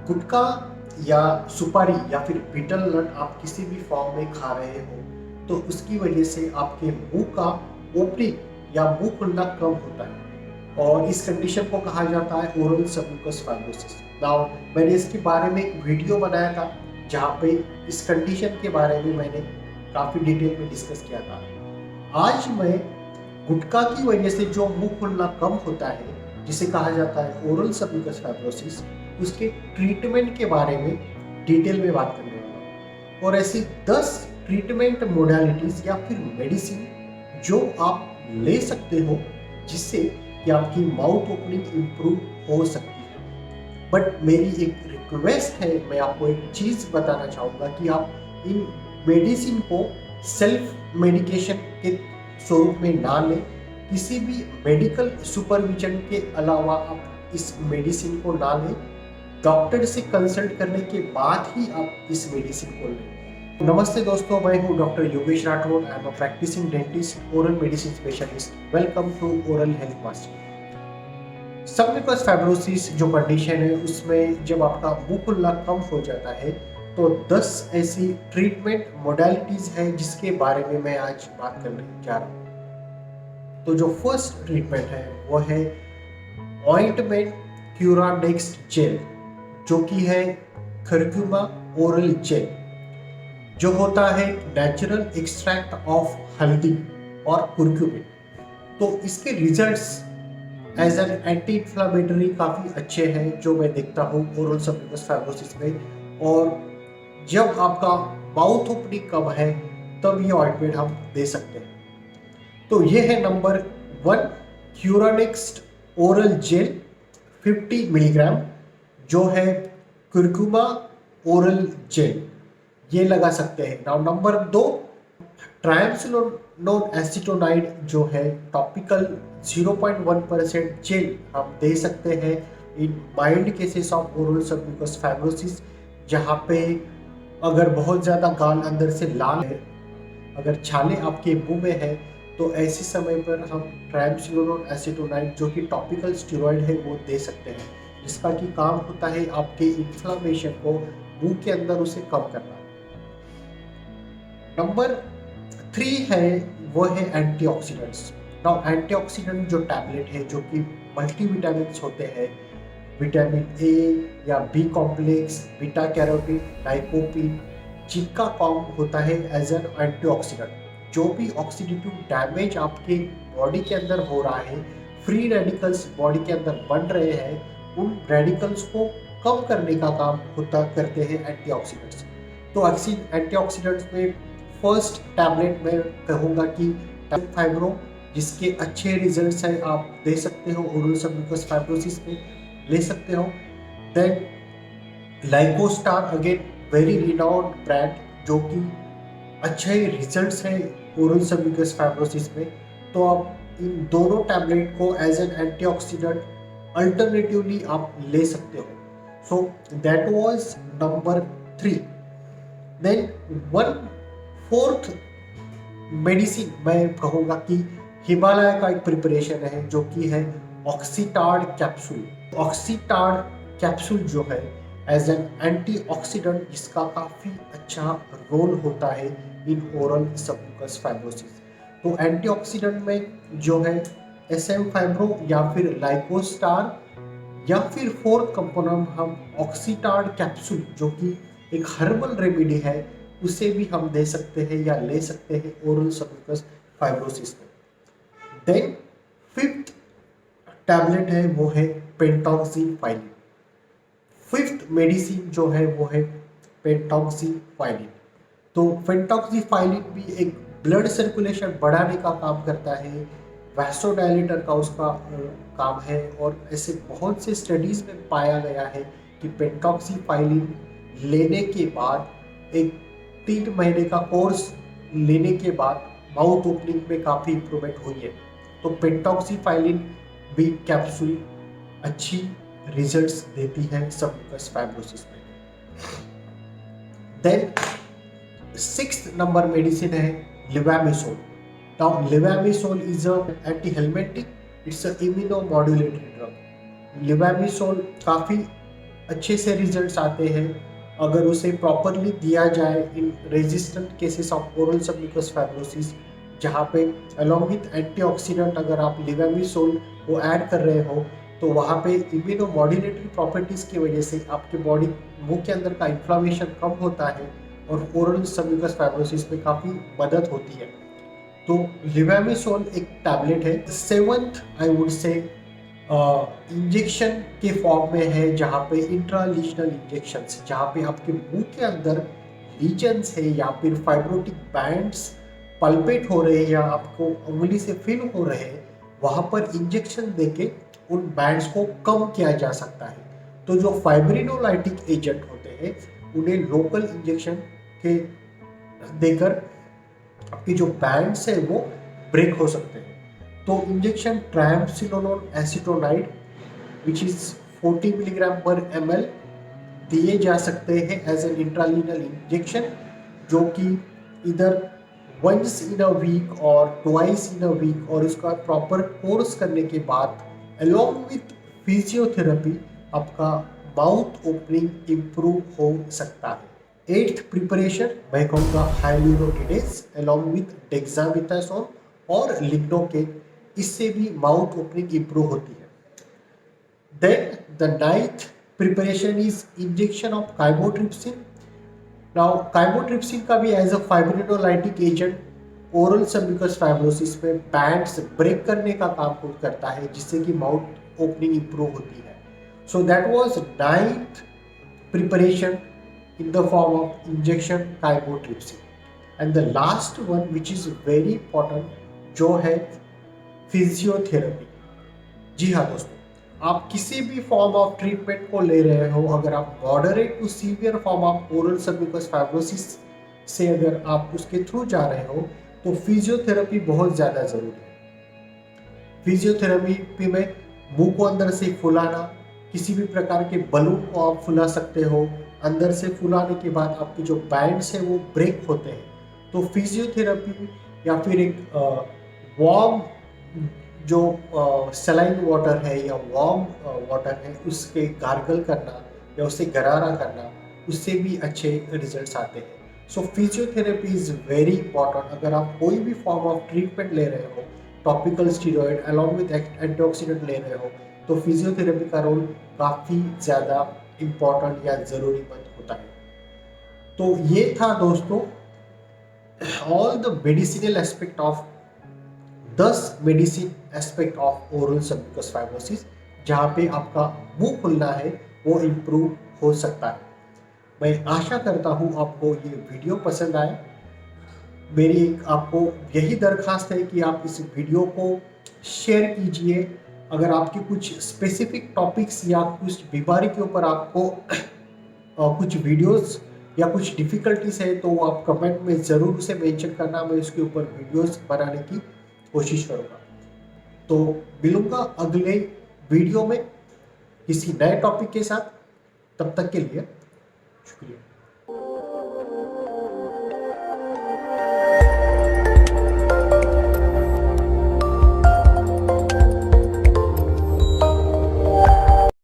गुटखा या सुपारी या फिर बीटल नट आप किसी भी फॉर्म में खा रहे हो तो उसकी वजह से आपके मुंह का ओपनिंग या मुंह खुलना कम होता है और इस कंडीशन को कहा जाता है ओरल सबम्यूकस फाइब्रोसिस। नाउ मैंने इसके बारे में एक वीडियो बनाया था जहाँ पे इस कंडीशन के बारे में मैंने काफ़ी डिटेल में डिस्कस किया था। आज मैं गुटखा की वजह से जो मुंह खुलना कम होता है जिसे कहा जाता है ओरल सबम्यूकस फाइब्रोसिस, उसके ट्रीटमेंट के बारे में डिटेल में बात करने वाला हूँ और ऐसी 10 ट्रीटमेंट मोडालिटीज या फिर मेडिसिन जो आप ले सकते हो जिससे कि आपकी माउथ ओपनिंग इम्प्रूव हो सकती है। बट मेरी एक रिक्वेस्ट है, मैं आपको एक चीज़ बताना चाहूँगा कि आप इन मेडिसिन को सेल्फ मेडिकेशन के स्वरूप में ना लें। किसी भी मेडिकल सुपरविजन के अलावा आप इस मेडिसिन को ना लें। डॉक्टर से कंसल्ट करने के बाद ही आप इस मेडिसिन को लें। नमस्ते दोस्तों, मैं हूं doctor Yogesh Rathore. I am a practising dentist, oral medicine specialist. Welcome to oral health master. Submucous fibrosis जो कंडीशन है उसमें जब आपका मुंह खुलना कम हो जाता है तो 10 ऐसी ट्रीटमेंट मोडालिटीज है जिसके बारे में मैं आज बात करने जा रहा हूँ। तो जो फर्स्ट ट्रीटमेंट है वो है ऑइंटमेंट क्यूराडेक्स जेल, जो कि है कर्क्यूमा ओरल जेल, जो होता है नेचुरल एक्सट्रैक्ट ऑफ हल्दी और कुर्क्यूमिन। तो इसके results as an anti inflammatory काफ़ी अच्छे हैं जो मैं देखता हूँ ओरल सबम्यूकस फाइब्रोसिस में। और जब आपका माउथ ओपनिंग कम है तब ये ऑइंटमेंट हम दे सकते हैं। तो ये है नंबर 1 क्यूराडेक्स ओरल जेल 50 मिलीग्राम, जो है कुर्कुमा ओरल जेल, ये लगा सकते हैं। नाउ नंबर 2 ट्राइएम्सिनोन एसीटोनाइड, जो है टॉपिकल 0.1% जेल हम दे सकते हैं in mild cases of oral submucous fibrosis, जहाँ पे अगर बहुत ज़्यादा गाल अंदर से लाल है, अगर छाले आपके मुंह में है, तो ऐसे समय पर हम ट्राइएम्सिनोन एसीटोनाइड जो कि टॉपिकल स्टेरॉइड है वो दे सकते हैं, जिसका कि काम होता है आपके इन्फ्लामेशन को मुंह के अंदर उसे कम करना। नंबर 3 है वो है एंटीऑक्सीडेंट्स। नाउ एंटीऑक्सीडेंट जो टैबलेट है जो कि मल्टीविटामिन्स होते हैं, विटामिन ए या B complex, beta carotene, lycopene, जिनका काम होता है एज एन एंटीऑक्सीडेंट। जो भी ऑक्सीडेटिव डैमेज आपके बॉडी के अंदर हो रहा है, फ्री रेडिकल्स बॉडी के अंदर बन रहे हैं, उन रेडिकल्स को कम करने का काम करते हैं एंटीऑक्सीडेंट्स। तो एंटीऑक्सीडेंट्स में फर्स्ट टैबलेट मैं कहूँगा कि फाइब्रो, जिसके अच्छे रिजल्ट्स हैं, आप दे सकते हो ओरल सबम्यूकस फाइब्रोसिस में ले सकते हो। Then Lycostar, again very renowned brand, जो कि अच्छे रिजल्ट्स हैं ओरल सबम्यूकस फाइब्रोसिस में। तो आप इन दोनों टैबलेट को एज एन एंटीऑक्सीडेंट अल्टरनेटिवली आप ले सकते हो। So that was number 3। Then 1/4 medicine मैं कहूँगा कि हिमालय का एक प्रिपरेशन है जो कि है ऑक्सीटार्ड कैप्सूल। ऑक्सीटार्ड कैप्सूल जो है एज एन एंटीऑक्सीडेंट, जिसका काफ़ी अच्छा रोल होता है इन ओरल सबम्यूकस फाइब्रोसिस। तो एंटीऑक्सीडेंट में जो है SM फाइब्रो या फिर लाइकोस्टार, या फिर 4th कंपोनेंट हम ऑक्सीटार्ड कैप्सूल, जो कि एक हर्बल रेमेडी है, उसे भी हम दे सकते हैं या ले सकते हैं ओरल सबम्यूकस फाइब्रोसिस में। देन 5th टैबलेट है वो है पेंटॉक्सीफाइलिन। 5th मेडिसिन जो है वो है पेंटॉक्सीफाइलिन। तो पेंटॉक्सीफाइलिन भी एक ब्लड सर्कुलेशन बढ़ाने का काम करता है, वैसोडायलेटर का उसका काम है। और ऐसे बहुत से स्टडीज़ में पाया गया है कि पेंटॉक्सीफाइलिन लेने के बाद एक 3 महीने का कोर्स लेने के बाद माउथ ओपनिंग में काफ़ी इम्प्रूवमेंट हुई है। तो पेंटॉक्सीफाइलिन भी कैप्सूल अच्छी रिजल्ट्स देती है सबम्यूकस फाइब्रोसिस में। देन 6th नंबर मेडिसिन है levamisole. Now levamisole is a antihelminthic, it's a immunomodulatory drug. Levamisole काफ़ी अच्छे से रिजल्ट्स आते हैं अगर उसे प्रॉपरली दिया जाए in resistant cases of oral submucous fibrosis, जहाँ पे अलॉन्ग विथ एंटीऑक्सीडेंट अगर आप लिवेमिसोल को ऐड कर रहे हो तो वहाँ पे इम्यूनोमॉड्यूलेटरी प्रॉपर्टीज़ की वजह से आपके बॉडी मुंह के अंदर का इन्फ्लामेशन कम होता है और ओरल सबम्यूकस फाइब्रोसिस में काफ़ी मदद होती है। तो लिवेमिसोल एक टैबलेट है। Seventh I would say injection के फॉर्म में है, जहाँ पे इंट्रालीशनल इंजेक्शन, जहाँ पे आपके मुंह के अंदर लीजन्स है या फिर फाइब्रोटिक बैंड्स पल्पेट हो रहे हैं या आपको उंगली से फील हो रहे हैं, वहाँ पर इंजेक्शन देके उन बैंड्स को कम किया जा सकता है। तो जो फाइब्रिनोलाइटिक एजेंट होते हैं उन्हें लोकल इंजेक्शन के देकर आपके जो बैंड्स है वो ब्रेक हो सकते हैं। तो injection triamcinolone acetonide which is 40 milligram per ml दिए जा सकते हैं एज एन इंट्रालीनल इंजेक्शन, जो कि इधर वंस इन अ वीक और ट्वाइस इन अ वीक, और इसका प्रॉपर कोर्स करने के बाद अलॉन्ग विथ फिजियोथेरेपी आपका माउथ ओपनिंग इम्प्रूव हो सकता है। 8th प्रिपरेशन मैं कहूँगा हाइलुरोनिडेज अलॉन्ग विथ डेक्सामेथासोन और लिग्नोकेन, इससे भी माउथ ओपनिंग इम्प्रूव होती है। Then the 9th preparation is injection of chymotrypsin. Now chymotrypsin का भी as a fibrinolytic agent oral submucous fibrosis में बैंड्स ब्रेक करने का काम खुद करता है, जिससे कि माउथ ओपनिंग इम्प्रूव होती है। सो that was 9th preparation in the form of injection chymotrypsin. And the last one which is very important जो है फिजियोथेरेपी। जी हाँ दोस्तों, आप किसी भी फॉर्म ऑफ ट्रीटमेंट को ले रहे हो, अगर आप moderate to severe form of oral submucous fibrosis से अगर आप उसके थ्रू जा रहे हो तो फिजियोथेरेपी बहुत ज़्यादा ज़रूरी है। फिजियोथेरेपी में मुंह को अंदर से फुलाना, किसी भी प्रकार के बलून को आप फुला सकते हो, अंदर से फुलाने के बाद आपके जो बैंड्स हैं वो ब्रेक होते हैं। तो फिजियोथेरेपी या फिर एक वार्म जो सलाइन वाटर है या वार्म वाटर है उसके गार्गल करना या उससे गरारा करना, उससे भी अच्छे रिजल्ट्स आते हैं। सो फिजियोथेरेपी इज़ वेरी इंपॉर्टेंट। अगर आप कोई भी फॉर्म ऑफ ट्रीटमेंट ले रहे हो, topical steroid along with antioxidant ले रहे हो, तो फिजियोथेरेपी का रोल काफ़ी ज़्यादा इम्पॉर्टेंट या ज़रूरीमंद होता है। तो ये था दोस्तों all the medicinal aspect of 10 medicine aspect of oral submucous fibrosis, जहाँ पे आपका मुंह खुलना है वो इम्प्रूव हो सकता है। मैं आशा करता हूँ आपको ये वीडियो पसंद आए। मेरी आपको यही दरख्वास्त है कि आप इस वीडियो को शेयर कीजिए। अगर आपकी कुछ स्पेसिफिक टॉपिक्स या कुछ बीमारी के ऊपर आपको कुछ वीडियोस या कुछ डिफ़िकल्टीज है तो आप कमेंट में ज़रूर उसे मेंशन करना, मैं उसके ऊपर वीडियोस बनाने की कोशिश करूँगा। तो मिलूँगा अगले वीडियो में किसी नए टॉपिक के साथ। तब तक के लिए शुक्रिया।